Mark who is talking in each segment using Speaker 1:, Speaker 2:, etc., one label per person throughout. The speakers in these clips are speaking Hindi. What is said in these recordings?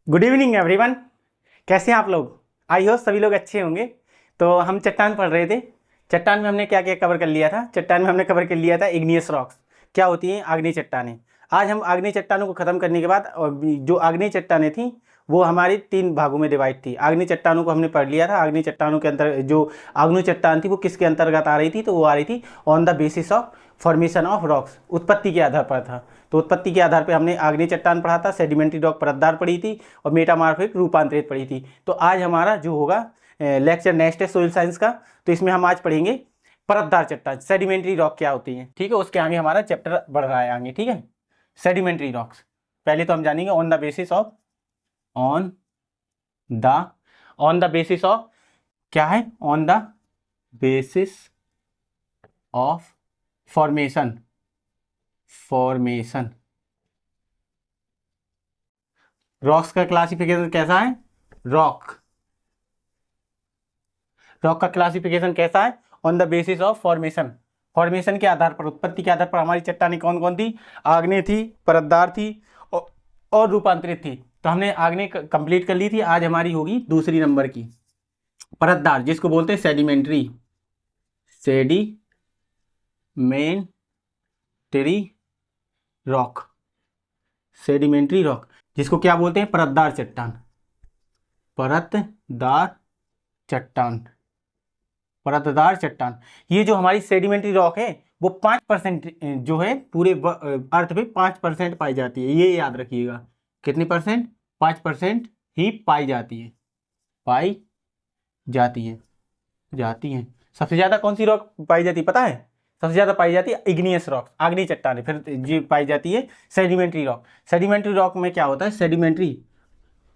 Speaker 1: Good evening everyone. कैसे हैं आप लोग? आई होप सभी लोग अच्छे होंगे। तो हम चट्टान पढ़ रहे थे। चट्टान में हमने क्या क्या कवर कर लिया था? चट्टान में हमने कवर कर लिया था इग्नियस रॉक्स। क्या होती हैं? आग्नेय चट्टानें। आज हम आग्नेय चट्टानों को ख़त्म करने के बाद जो आग्नेय चट्टानें थी वो हमारी 3 भागों में डिवाइड थी। आग्नेय चट्टानों को हमने पढ़ लिया था। आग्नेय चट्टानों के अंतर जो आग्नेय चट्टान थी वो किसके अंतर्गत आ रही थी? तो वो आ रही थी on the basis of formation of rocks, उत्पत्ति के आधार पर था। तो उत्पत्ति के आधार पर हमने आग्नेय चट्टान पढ़ा था, सेडिमेंट्री रॉक परतदार पढ़ी थी और मेटामॉर्फिक रूपांतरित पढ़ी थी। तो आज हमारा जो होगा लेक्चर नेक्स्ट है सोइल साइंस का। तो इसमें हम आज पढ़ेंगे परतदार चट्टान, सेडिमेंट्री रॉक क्या होती है। ठीक है, उसके आगे हमारा चैप्टर बढ़ रहा है आगे। ठीक है, सेडिमेंट्री रॉक्स पहले तो हम जानेंगे on the basis of on the basis of क्या है? On the basis of formation rocks का क्लासिफिकेशन कैसा है? रॉक का क्लासिफिकेशन कैसा है? On the basis of formation के आधार पर, उत्पत्ति के आधार पर हमारी चट्टानें कौन कौन थी? आग्नेय थी, परतदार थी और रूपांतरित थी। तो हमने आग्नेय कंप्लीट कर ली थी। आज हमारी होगी दूसरी नंबर की परतदार, जिसको बोलते हैं सेडिमेंट्री रॉक। सेडिमेंट्री रॉक जिसको क्या बोलते हैं? परतदार चट्टान। ये जो हमारी सेडिमेंट्री रॉक है वो 5% जो है पूरे अर्थ पे 5% पाई जाती है। ये याद रखिएगा। कितनी परसेंट? 5% ही पाई जाती है। सबसे ज़्यादा कौन सी रॉक पाई जाती है पता है? सबसे ज़्यादा पाई जाती है इग्नियस रॉक, आग्नेय चट्टानें। फिर जी पाई जाती है सेडिमेंट्री रॉक। सेडिमेंट्री रॉक में क्या होता है?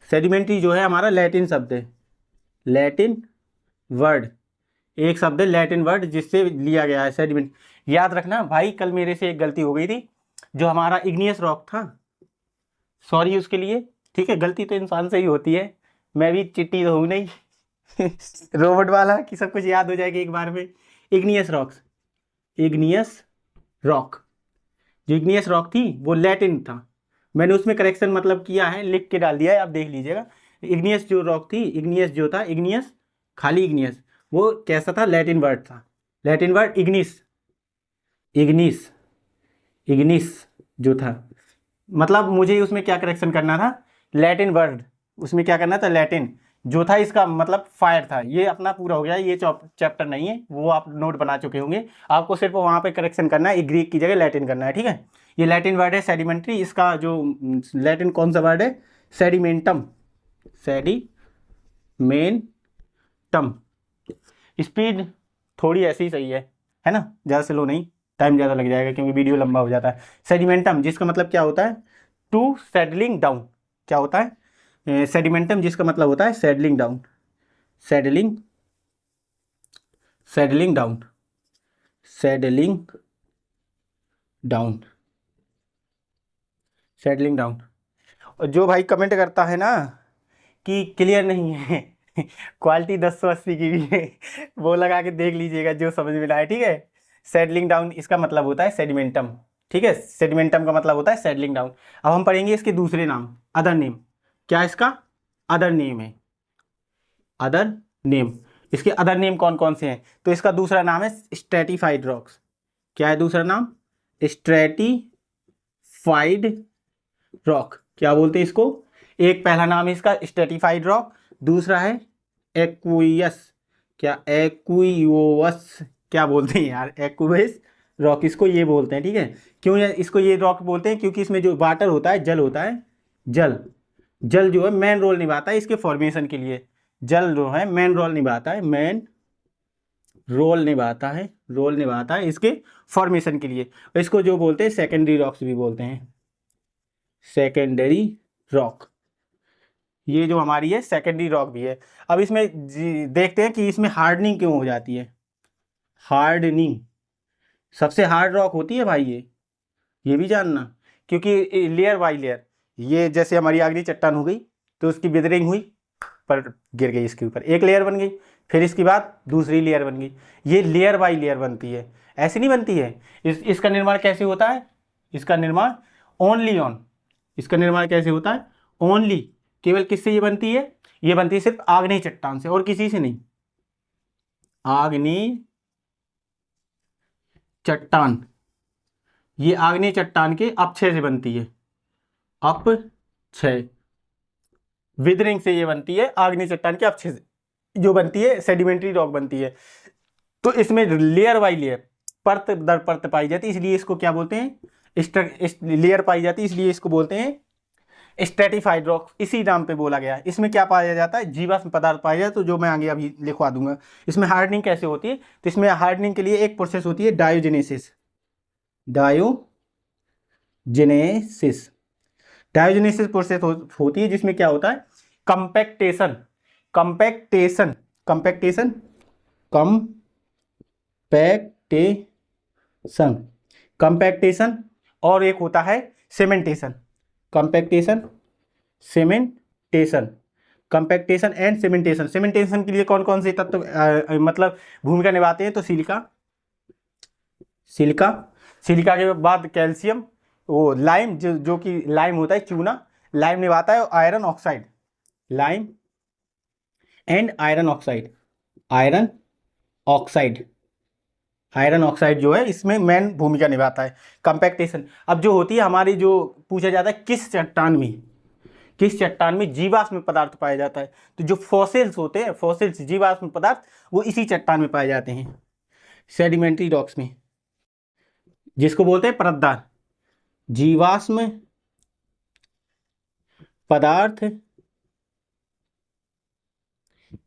Speaker 1: सेडिमेंट्री जो है हमारा लैटिन शब्द है, लैटिन वर्ड, एक शब्द है लैटिन वर्ड जिससे लिया गया है सेडिमेंट। याद रखना भाई, कल मेरे से एक गलती हो गई थी। जो हमारा इग्नियस रॉक था, सॉरी उसके लिए। ठीक है, गलती तो इंसान से ही होती है, मैं भी चिट्टी तो हूँ नहीं रोबोट वाला कि सब कुछ याद हो जाएगा एक बार में। इग्नियस रॉक जो इग्नियस रॉक थी वो लैटिन था। मैंने उसमें करेक्शन मतलब किया है, लिख के डाल दिया है, आप देख लीजिएगा। इग्नियस जो रॉक थी, खाली इग्नियस वो कैसा था? लैटिन वर्ड था। लैटिन वर्ड इग्निस जो था, मतलब मुझे उसमें क्या करेक्शन करना था? लैटिन वर्ड, उसमें क्या करना था? लैटिन जो था इसका मतलब फायर था। ये अपना पूरा हो गया, ये चैप्टर नहीं है, वो आप नोट बना चुके होंगे। आपको सिर्फ वहाँ पे करेक्शन करना है, ग्रीक की जगह लैटिन करना है। ठीक है, ये लैटिन वर्ड है सेडिमेंट्री। इसका जो लैटिन कौन सा वर्ड है? सेडिमेंटम। स्पीड थोड़ी ऐसी ही सही है ना, ज़्यादा स्लो नहीं, टाइम ज़्यादा लग जाएगा क्योंकि वीडियो लंबा हो जाता है। सेडिमेंटम जिसका मतलब क्या होता है? To settling down. क्या होता है? सेडिमेंटम जिसका मतलब होता है सेटलिंग डाउन। और जो भाई कमेंट करता है ना कि क्लियर नहीं है क्वालिटी 1080 की भी है, वो लगा के देख लीजिएगा जो समझ में आए। ठीक है, सेटलिंग डाउन इसका मतलब होता है सेडिमेंटम। ठीक है, सेडिमेंटम का मतलब होता है सेटलिंग डाउन। अब हम पढ़ेंगे इसके दूसरे नाम, अदर नेम। क्या इसका अदर नेम है? इसके अदर नेम कौन कौन से हैं? तो इसका दूसरा नाम है स्ट्रेटिफाइड रॉक्स। क्या है दूसरा नाम? Stratified rock. क्या बोलते हैं इसको? एक पहला नाम है इसका स्ट्रेटिफाइड रॉक, दूसरा है एक्वियस। क्या बोलते हैं यार? एक्वियस रॉक इसको ये बोलते हैं। ठीक है, क्यों इसको ये रॉक बोलते हैं? क्योंकि इसमें जो वाटर होता है, जल होता है, जल जो है मेन रोल निभाता है इसके फॉर्मेशन के लिए। जल जो है मेन रोल निभाता है इसके फॉर्मेशन के लिए। इसको जो बोलते हैं सेकेंडरी रॉक्स भी बोलते हैं। सेकेंडरी रॉक ये जो हमारी है सेकेंडरी रॉक भी है। अब इसमें देखते हैं कि इसमें हार्डनिंग क्यों हो जाती है। हार्डनिंग सबसे हार्ड रॉक होती है भाई, ये भी जानना, क्योंकि लेयर बाई लेयर, ये जैसे हमारी आगरी चट्टान हो गई तो उसकी विदरिंग हुई, पर गिर गई, इसके ऊपर एक लेयर बन गई, फिर इसके बाद दूसरी लेयर बन गई। ये लेयर बाई लेयर बनती है, ऐसी नहीं बनती है। इसका निर्माण कैसे होता है? इसका निर्माण कैसे होता है? ओनली केवल किससे ये बनती है? ये बनती है सिर्फ आग्नेय चट्टान से और किसी से नहीं। आग्नेय चट्टान, ये आग्नेय चट्टान के अपक्षय से बनती है। अपक्षय, विदरिंग से ये बनती है, आग्नेय चट्टान के अपक्षय से जो बनती है सेडिमेंट्री रॉक बनती है। तो इसमें लेयर बाई लेयर, परत दर परत पाई जाती है, इसलिए इसको क्या बोलते हैं? लेयर पाई जाती है, इसलिए इसको बोलते हैं स्ट्रेटिफाइड रॉक, इसी नाम पे बोला गया है। इसमें क्या पाया जाता है? जीवाश्म पदार्थ पाया जाता है, तो जो मैं आगे अभी लिखवा दूंगा। इसमें हार्डनिंग कैसे होती है? तो इसमें हार्डनिंग के लिए एक प्रोसेस होती है डायोजेनेसिस। डायोजेनेसिस, डायोजेनेसिस प्रोसेस होती है, जिसमें क्या होता है? कंपैक्टेशन, कंपैक्टेशन, कंपैक्टेशन, कंपैक्टेशन, कंपैक्टेशन, और एक होता है cementation. Compaction, cementation, compaction and cementation. Cementation के लिए कौन कौन से तत्व मतलब भूमिका निभाते हैं? तो सिलिका, सिलिका, सिलिका के बाद कैल्शियम, वो लाइम, जो कि लाइम होता है चूना, लाइम निभाता है, और iron oxide, lime and iron oxide, iron oxide, iron oxide जो है इसमें मेन भूमिका निभाता है। कंपैक्टेशन अब जो होती है हमारी, जो पूछा जाता है किस चट्टान में, किस चट्टान में जीवाश्म पदार्थ पाया जाता है? तो जो फॉसिल्स होते हैं, फॉसिल्स जीवाश्म पदार्थ, वो इसी चट्टान में पाए जाते हैं, सेडिमेंट्री रॉक्स में, जिसको बोलते हैं परतदार जीवाश्म पदार्थ,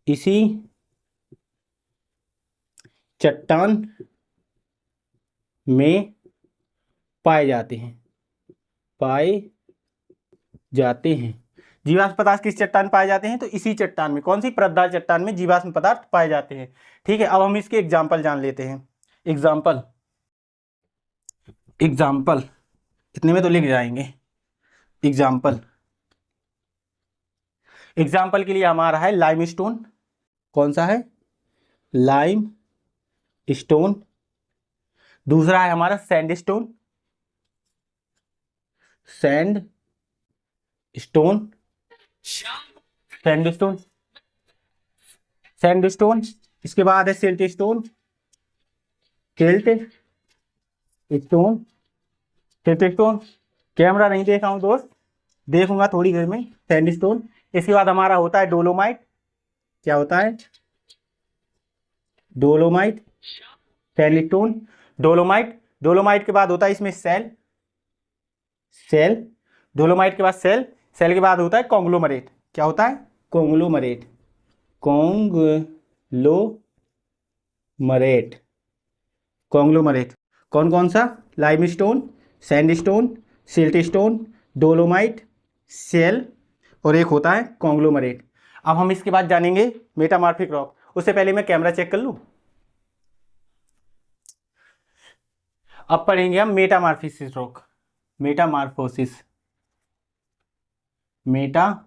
Speaker 1: इसी चट्टान में पाए जाते हैं, पाए जाते हैं। जीवाश्म पदार्थ किस चट्टान में पाए जाते हैं? तो इसी चट्टान में, कौन सी? परतदार चट्टान में जीवाश्म पदार्थ पाए जाते हैं। ठीक है, अब हम इसके एग्जाम्पल जान लेते हैं। एग्जाम्पल, एग्जाम्पल इतने में तो लिख जाएंगे। एग्जाम्पल, एग्जाम्पल के लिए हमारा है लाइमस्टोन। कौन सा है? Lime stone. दूसरा है हमारा sandstone, sand stone, sandstone, sandstone. इसके बाद है silt stone, silt stone, silt stone. Camera नहीं देखा हूं दोस्त, देखूंगा थोड़ी देर में। सैंडस्टोन। इसके बाद हमारा होता है डोलोमाइट। क्या होता है? Dolomite, sandstone, dolomite. डोलोमाइट के बाद होता है इसमें सेल, सेल। डोलोमाइट के बाद सेल, सेल के बाद होता है कॉन्ग्लोमरेट। क्या होता है? Conglomerate, conglomerate, conglomerate. कौन कौन सा? Limestone, sandstone, siltstone, dolomite, shale, और एक होता है कॉन्ग्लोमरेट। अब हम इसके बाद जानेंगे मेटामॉर्फिक रॉक। उससे पहले मैं कैमरा चेक कर लूं। अब पढ़ेंगे हम Metamorphosis rock, Metamorphosis, metamorphic,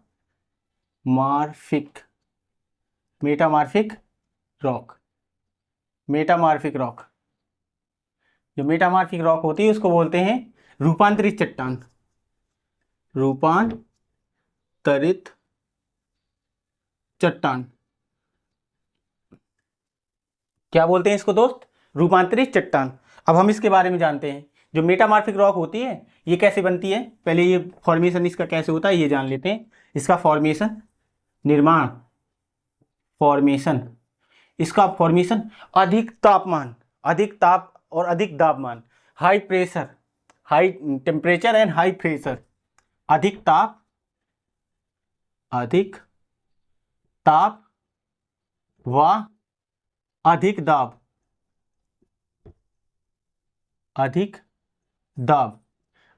Speaker 1: metamorphic rock, metamorphic rock. जो मेटामॉर्फिक रॉक होती है उसको बोलते हैं रूपांतरित चट्टान, रूपांतरित चट्टान। क्या बोलते हैं इसको दोस्त? रूपांतरित चट्टान। अब हम इसके बारे में जानते हैं। जो मेटामॉर्फिक रॉक होती है ये कैसे बनती है? पहले ये फॉर्मेशन इसका कैसे होता है ये जान लेते हैं। इसका फॉर्मेशन, निर्माण, फॉर्मेशन, इसका फॉर्मेशन अधिक तापमान, अधिक ताप और अधिक दाबमान, high pressure, high temperature and high pressure, अधिक ताप, अधिक ताप व अधिक दाब, अधिक दाब,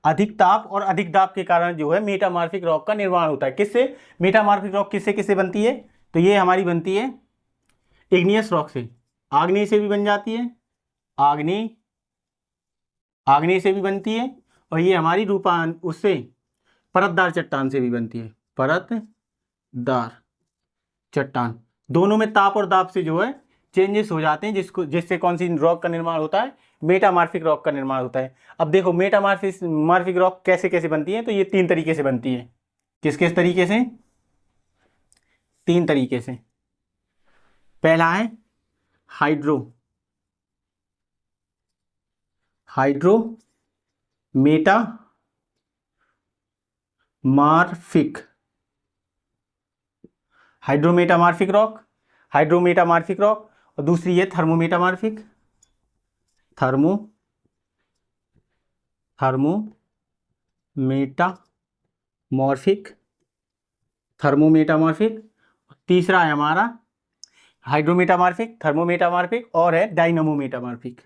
Speaker 1: अधिक ताप और अधिक दाब के कारण जो है मेटामॉर्फिक रॉक का निर्माण होता है। किससे? मेटामॉर्फिक रॉक किससे किससे बनती है? तो ये हमारी बनती है इग्नियस रॉक से, आग्नेय से भी बन जाती है, आग्नेय, आग्नेय से भी बनती है, और ये हमारी उससे परतदार चट्टान से भी बनती है, परतदार चट्टान। दोनों में ताप और दाब से जो है चेंजेस हो जाते हैं, जिससे कौन सी रॉक का निर्माण होता है? मेटामॉर्फिक रॉक का निर्माण होता है। अब देखो मेटामॉर्फिक रॉक कैसे कैसे बनती है, तो ये 3 तरीके से बनती है। किस किस तरीके से? 3 तरीके से। पहला है हाइड्रोमेटामार्फिक हाइड्रोमेटामार्फिक रॉक, और दूसरी है थर्मोमेटामार्फिक थर्मोमेटामार्फिक। तीसरा है हमारा हाइड्रोमेटामार्फिक, थर्मोमेटामार्फिक, और है डायनामोमेटामार्फिक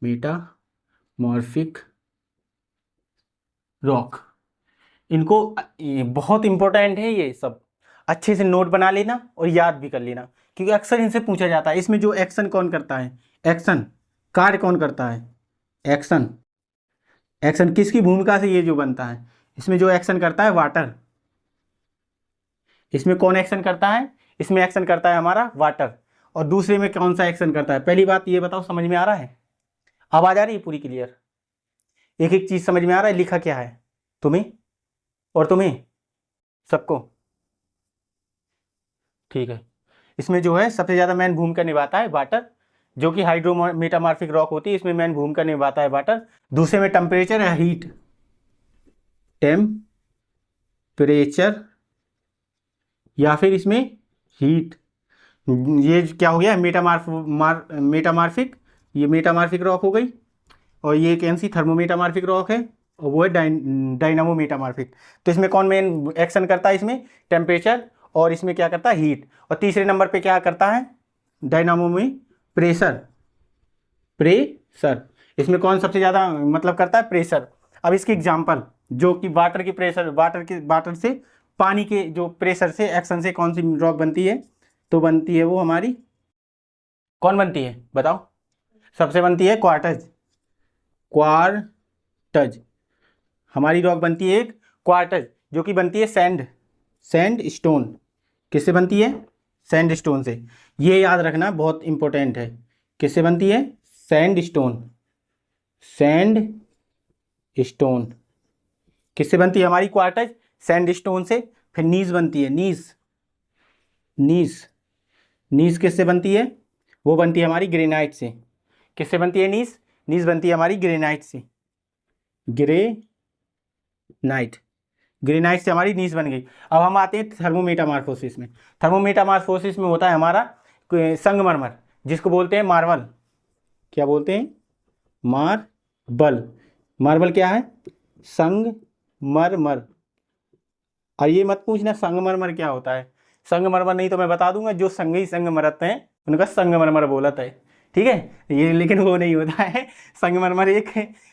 Speaker 1: मेटामार्फिक रॉक। इनको ये बहुत इंपॉर्टेंट है, ये सब अच्छे से नोट बना लेना और याद भी कर लेना, क्योंकि अक्सर इनसे पूछा जाता है। इसमें जो एक्शन कौन करता है, एक्शन कार्य कौन करता है, एक्शन किसकी भूमिका से ये जो बनता है, इसमें जो एक्शन करता है वाटर। इसमें कौन एक्शन करता है, इसमें एक्शन करता है हमारा वाटर। और दूसरे में कौन सा एक्शन करता है, पहली बात ये बताओ, समझ में आ रहा है, आवाज आ रही है पूरी क्लियर, एक एक चीज समझ में आ रहा है, लिखा क्या है तुम्हें और तुम्हें सबको, ठीक है। इसमें जो है सबसे ज्यादा मेन भूमिका निभाता है वाटर, जो कि हाइड्रोमेटामार्फिक रॉक होती है, इसमें मेन भूमिका निभाता है वाटर। दूसरे में टेम्परेचर या टेम्परेचर या फिर इसमें हीट। ये क्या हो गया, मेटामार्फिक, ये मेटामार्फिक रॉक हो गई, और ये कौन सी थर्मोमेटामार्फिक रॉक है, और वो है डायनामोमेटामार्फिक। तो इसमें कौन मेन एक्शन करता है, इसमें टेम्परेचर, और इसमें क्या करता है हीट। और तीसरे नंबर पे क्या करता है डायनामो में प्रेशर। इसमें कौन सबसे ज़्यादा मतलब करता है, प्रेशर। अब इसकी एग्जांपल, जो कि वाटर से पानी के जो प्रेशर से एक्शन से कौन सी रॉक बनती है, तो बनती है वो हमारी, कौन बनती है बताओ, सबसे बनती है क्वार्टज। हमारी रॉक बनती है एक क्वार्टज, जो कि बनती है सैंडस्टोन। किससे बनती है, सैंडस्टोन से। ये याद रखना बहुत इंपॉर्टेंट है, किससे बनती है, सैंडस्टोन किससे बनती है हमारी क्वार्टज, सैंडस्टोन से। फिर नीज बनती है, नीज किससे बनती है, वो बनती है हमारी ग्रेनाइट से। किससे बनती है नीज बनती है हमारी ग्रेनाइट से, ग्रेनाइट से हमारी नीज बन गई। अब हम आते हैं थर्मोमेटामार्फोसिस में। थर्मोमेटामार्फोसिस में होता है हमारा संगमरमर, जिसको बोलते हैं मार्बल। क्या बोलते हैं, मार्बल क्या है, संगमरमर। और ये मत पूछना संगमरमर क्या होता है, संगमरमर नहीं तो मैं बता दूंगा, जो संगी संग मरत हैं उनका संगमरमर बोलत है, ठीक है। ये लेकिन वो नहीं होता है, संगमरमर एक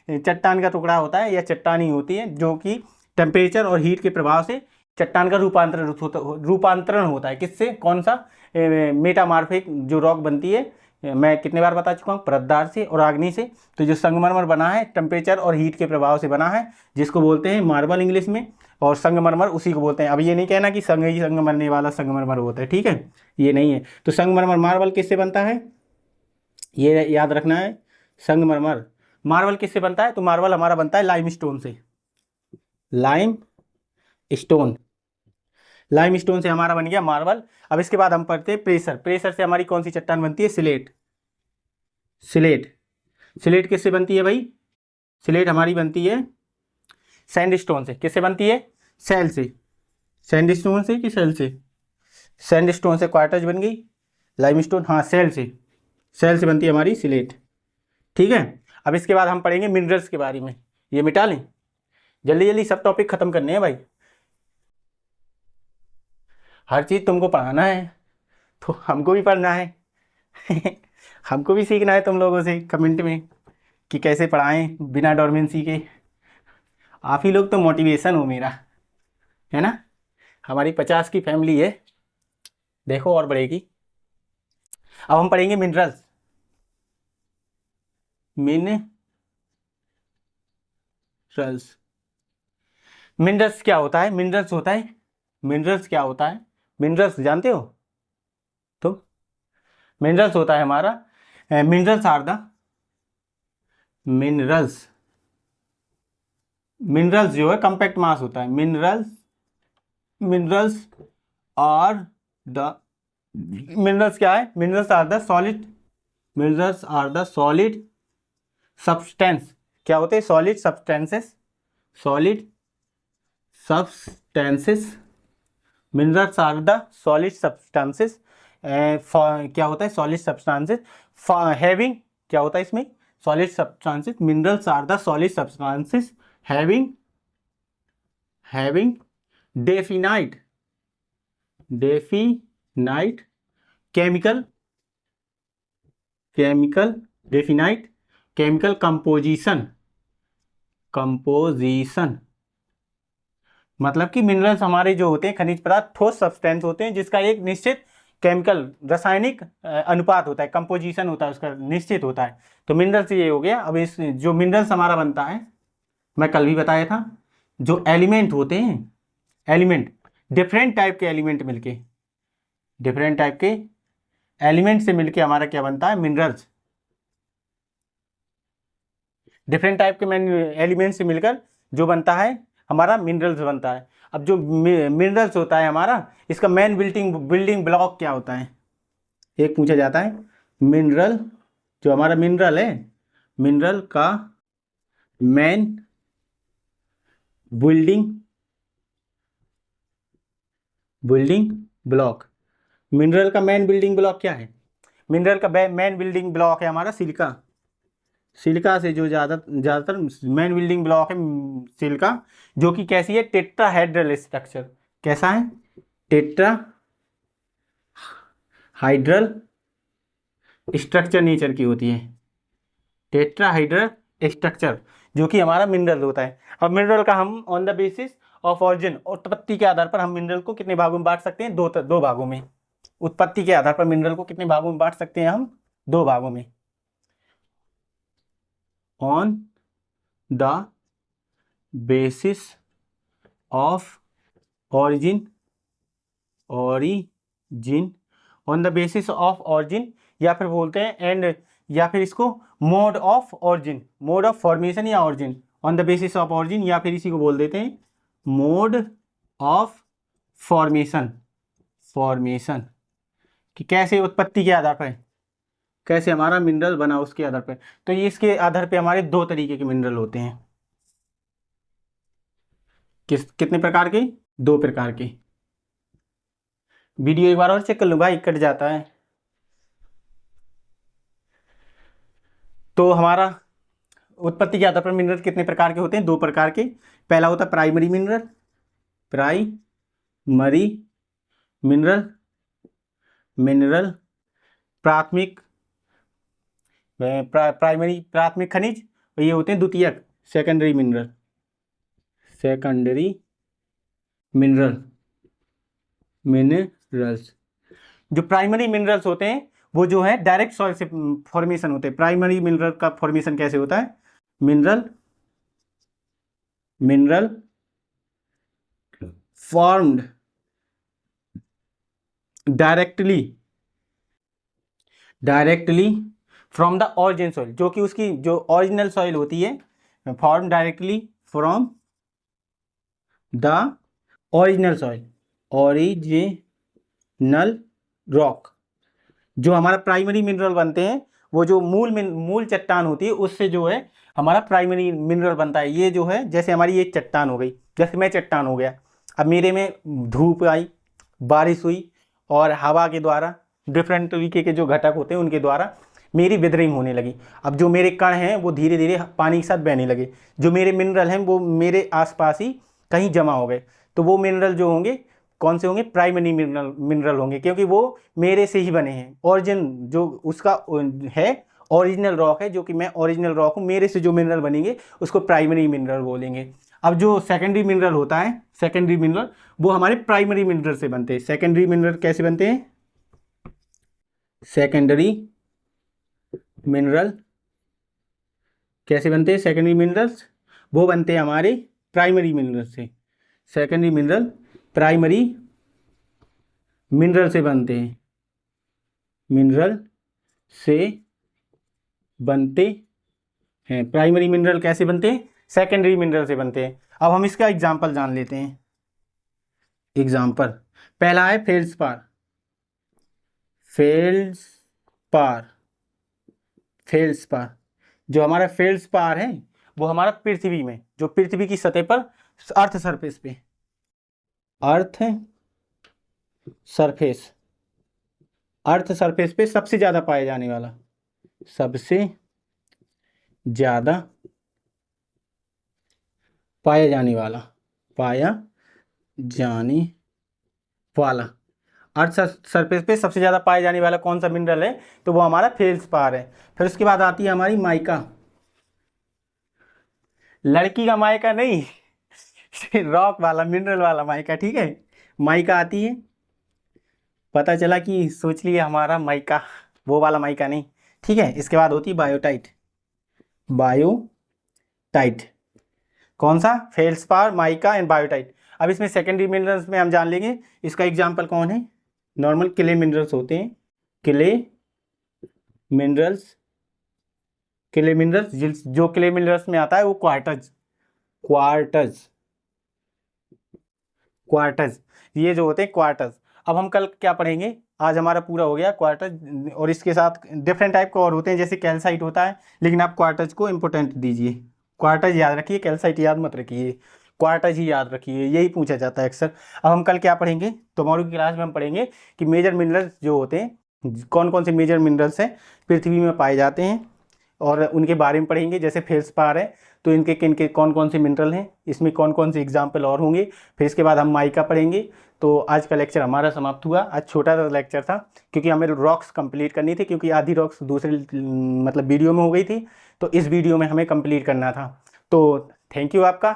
Speaker 1: चट्टान का टुकड़ा होता है, या चट्टान ही होती है, जो कि टेम्परेचर और हीट के प्रभाव से चट्टान का रूपांतरण होता है। किससे, कौन सा, मेटामार्फिक जो रॉक बनती है। मैं कितने बार बता चुका हूँ, परतदार से और आग्नेय से। तो जो संगमरमर बना है टेम्परेचर और हीट के प्रभाव से बना है, जिसको बोलते हैं मार्बल इंग्लिश में, और संगमरमर उसी को बोलते हैं। अब ये नहीं कहना कि संग मरने वाला संगमरमर होता है, ठीक है, ये नहीं है। तो संगमरमर मार्बल किससे बनता है, ये याद रखना है। संगमरमर मार्बल किससे बनता है, तो मार्बल हमारा बनता है लाइमस्टोन से। लाइमस्टोन से हमारा बन गया मार्बल। अब इसके बाद हम पढ़ते हैं प्रेशर से हमारी कौन सी चट्टान बनती है, स्लेट किससे बनती है भाई, स्लेट हमारी बनती है सैंडस्टोन से। किससे बनती है, सैंडस्टोन से कि सेल से, सैंडस्टोन से क्वार्टज बन गई, लाइमस्टोन हाँ सेल से बनती है हमारी स्लेट, ठीक है। अब इसके बाद हम पढ़ेंगे मिनरल्स के बारे में। ये मिटा लें, जल्दी जल्दी सब टॉपिक खत्म करने हैं भाई, हर चीज़ तुमको पढ़ाना है तो हमको भी पढ़ना है हमको भी सीखना है तुम लोगों से कमेंट में कि कैसे पढ़ाएं बिना डोरमेंसी के। आप ही लोग तो मोटिवेशन हो मेरा, है ना। हमारी 50 की फैमिली है, देखो और बढ़ेगी। अब हम पढ़ेंगे मिनरल्स। मिनरल्स क्या होता है, मिनरल्स जानते हो तुम, मिनरल्स होता है हमारा, मिनरल्स मिनरल्स जो है कम्पैक्ट मास होता है। मिनरल्स आर द मिनरल्स क्या है? Minerals are the solid substance. क्या होते हैं? Solid substances. Solid substances. Minerals are the solid substances. क्या होता है? सॉलिड सब्सटेंसेस हैविंग, क्या होता है इसमें? Solid substances. Minerals are the solid substances having definite chemical definite chemical composition. मतलब कि मिनरल्स हमारे जो होते हैं खनिज पदार्थ ठोस सब्सटेंस होते हैं जिसका एक निश्चित केमिकल रासायनिक अनुपात होता है, कंपोजिशन होता है, उसका निश्चित होता है। तो मिनरल्स ये हो गया। अब इस जो मिनरल्स हमारा बनता है, मैं कल भी बताया था, जो एलिमेंट होते हैं, एलिमेंट डिफरेंट टाइप के एलिमेंट मिलके, डिफरेंट टाइप के एलिमेंट से मिलके हमारा क्या बनता है? मिनरल्स। डिफरेंट टाइप के एलिमेंट से मिलकर जो बनता है हमारा मिनरल्स बनता है। अब जो मिनरल्स होता है हमारा, इसका मेन बिल्डिंग ब्लॉक क्या होता है? एक पूछा जाता है, मिनरल जो हमारा मिनरल है, मिनरल का मेन बिल्डिंग ब्लॉक। मिनरल का मेन बिल्डिंग ब्लॉक क्या है? मिनरल का मेन बिल्डिंग ब्लॉक है हमारा सिलिका। सिलिका से जो ज़्यादातर मेन बिल्डिंग ब्लॉक है सिलिका, जो कि कैसी है? Tetrahedral structure. कैसा है? टेट्राहाइड्रल स्ट्रक्चर नेचर की होती है। टेट्राहाइड्रल स्ट्रक्चर जो कि हमारा मिनरल होता है। अब मिनरल का हम on the basis of origin, उत्पत्ति के आधार पर हम मिनरल को कितने भागों में बांट सकते हैं? दो भागों में। उत्पत्ति के आधार पर मिनरल को कितने भागों में बांट सकते हैं हम? दो भागों में। On the basis of origin on the basis of origin, या फिर बोलते हैं एंड, या फिर इसको mode of origin, mode of formation या origin, on the basis of origin, या फिर इसी को बोल देते हैं मोड ऑफ फॉर्मेशन कि कैसे उत्पत्ति के आधार पर, कैसे हमारा मिनरल बना उसके आधार पर। तो ये इसके आधार पर हमारे दो तरीके के मिनरल होते हैं। कितने प्रकार के? दो प्रकार के। वीडियो एक बार और चेक कर लो भाई, कट जाता है। तो हमारा उत्पत्ति के आधार पर मिनरल कितने प्रकार के होते हैं? दो प्रकार के। पहला होता है प्राइमरी मिनरल, प्राथमिक प्राथमिक खनिज, और ये होते हैं द्वितीयक सेकेंडरी मिनरल्स। जो प्राइमरी मिनरल्स होते हैं वो जो है डायरेक्ट सॉइल से फॉर्मेशन होते हैं। प्राइमरी मिनरल का फॉर्मेशन कैसे होता है? Mineral formed directly from the origin soil, जो कि उसकी जो ओरिजिनल सॉइल होती है, form directly from the original soil, original rock. जो हमारा प्राइमरी मिनरल बनते हैं वो जो मूल चट्टान होती है उससे जो है हमारा प्राइमरी मिनरल बनता है। ये जो है जैसे हमारी एक चट्टान हो गई, जैसे मैं चट्टान हो गया, अब मेरे में धूप आई, बारिश हुई और हवा के द्वारा डिफरेंट तरीके के जो घटक होते हैं उनके द्वारा मेरी विदरिंग होने लगी। अब जो मेरे कण हैं वो धीरे धीरे पानी के साथ बहने लगे। जो मेरे मिनरल हैं वो मेरे आसपास ही कहीं जमा हो गए। तो वो मिनरल जो होंगे कौन से होंगे? प्राइमरी मिनरल होंगे, क्योंकि वो मेरे से ही बने हैं। ऑरिजिन जो उसका है ओरिजिनल रॉक है, जो कि मैं ओरिजिनल रॉक हूँ, मेरे से जो मिनरल बनेंगे उसको प्राइमरी मिनरल बोलेंगे। अब जो सेकेंडरी मिनरल होता है, सेकेंडरी मिनरल वो हमारे प्राइमरी मिनरल से बनते हैं। सेकेंडरी मिनरल कैसे बनते हैं? सेकेंडरी मिनरल कैसे बनते हैं? सेकेंडरी मिनरल्स वो बनते हैं हमारे प्राइमरी मिनरल से। सेकेंडरी मिनरल प्राइमरी मिनरल से बनते हैं, मिनरल से बनते हैं। प्राइमरी मिनरल कैसे बनते हैं? सेकेंडरी मिनरल से बनते हैं। अब हम इसका एग्जाम्पल जान लेते हैं। एग्जाम्पल पहला है फेल्सपार। फेल्सपार फेल्सपार जो हमारा फेल्सपार है वो हमारा पृथ्वी में, जो पृथ्वी की सतह पर अर्थ सरफेस पे, अर्थ सरफेस अर्थ सरफेस पे सबसे ज्यादा पाया जाने वाला, सबसे ज्यादा पाया जाने वाला, पाया जाने वाला अर्थ सरफेस पे सबसे ज़्यादा पाए जाने वाला कौन सा मिनरल है, तो वो हमारा फेल्सपार है। फिर उसके बाद आती है हमारी माइका। लड़की का माइका नहीं रॉक वाला, मिनरल वाला माइका, ठीक है। माइका आती है, पता चला कि सोच लिया हमारा माइका, वो वाला माइका नहीं, ठीक है। इसके बाद होती है बायोटाइट। बायोटाइट कौन सा, फेल्सपार, माइका एंड बायोटाइट। अब इसमें सेकेंडरी मिनरल्स में हम जान लेंगे, इसका एग्जाम्पल कौन है, नॉर्मल क्ले मिनरल्स होते हैं, क्ले मिनरल्स। क्ले मिनरल्स जो क्ले मिनरल्स में आता है वो क्वार्टज, क्वार्टज ये जो होते हैं क्वार्टज। अब हम कल क्या पढ़ेंगे, आज हमारा पूरा हो गया क्वार्टज, और इसके साथ डिफरेंट टाइप के और होते हैं, जैसे कैल्साइट होता है, लेकिन आप क्वार्टज को इंपॉर्टेंट दीजिए। क्वार्टज याद रखिए, कैल्साइट याद मत रखिए, क्वार्टज ही याद रखिए, यही पूछा जाता है अक्सर। अब हम कल क्या पढ़ेंगे, टुमारो की क्लास में हम पढ़ेंगे कि मेजर मिनरल्स जो होते हैं, कौन कौन से मेजर मिनरल्स हैं पृथ्वी में पाए जाते हैं, और उनके बारे में पढ़ेंगे। जैसे फेल्सपार है तो इनके किन के कौन कौन से मिनरल हैं, इसमें कौन कौन से एग्जाम्पल और होंगे। फिर इसके बाद हम माइका पढ़ेंगे। तो आज का लेक्चर हमारा समाप्त हुआ। आज छोटा सा लेक्चर था क्योंकि हमें रॉक्स कंप्लीट करनी थी, क्योंकि आधी रॉक्स दूसरे मतलब वीडियो में हो गई थी, तो इस वीडियो में हमें कंप्लीट करना था। तो थैंक यू आपका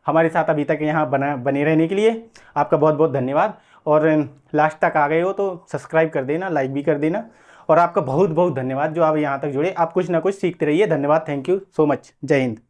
Speaker 1: हमारे साथ अभी तक यहाँ बने रहने के लिए, आपका बहुत बहुत धन्यवाद। और लास्ट तक आ गए हो तो सब्सक्राइब कर देना, लाइक भी कर देना, और आपका बहुत बहुत धन्यवाद जो आप यहाँ तक जुड़े। आप कुछ ना कुछ सीखते रहिए। धन्यवाद, थैंक यू सो मच, जय हिंद।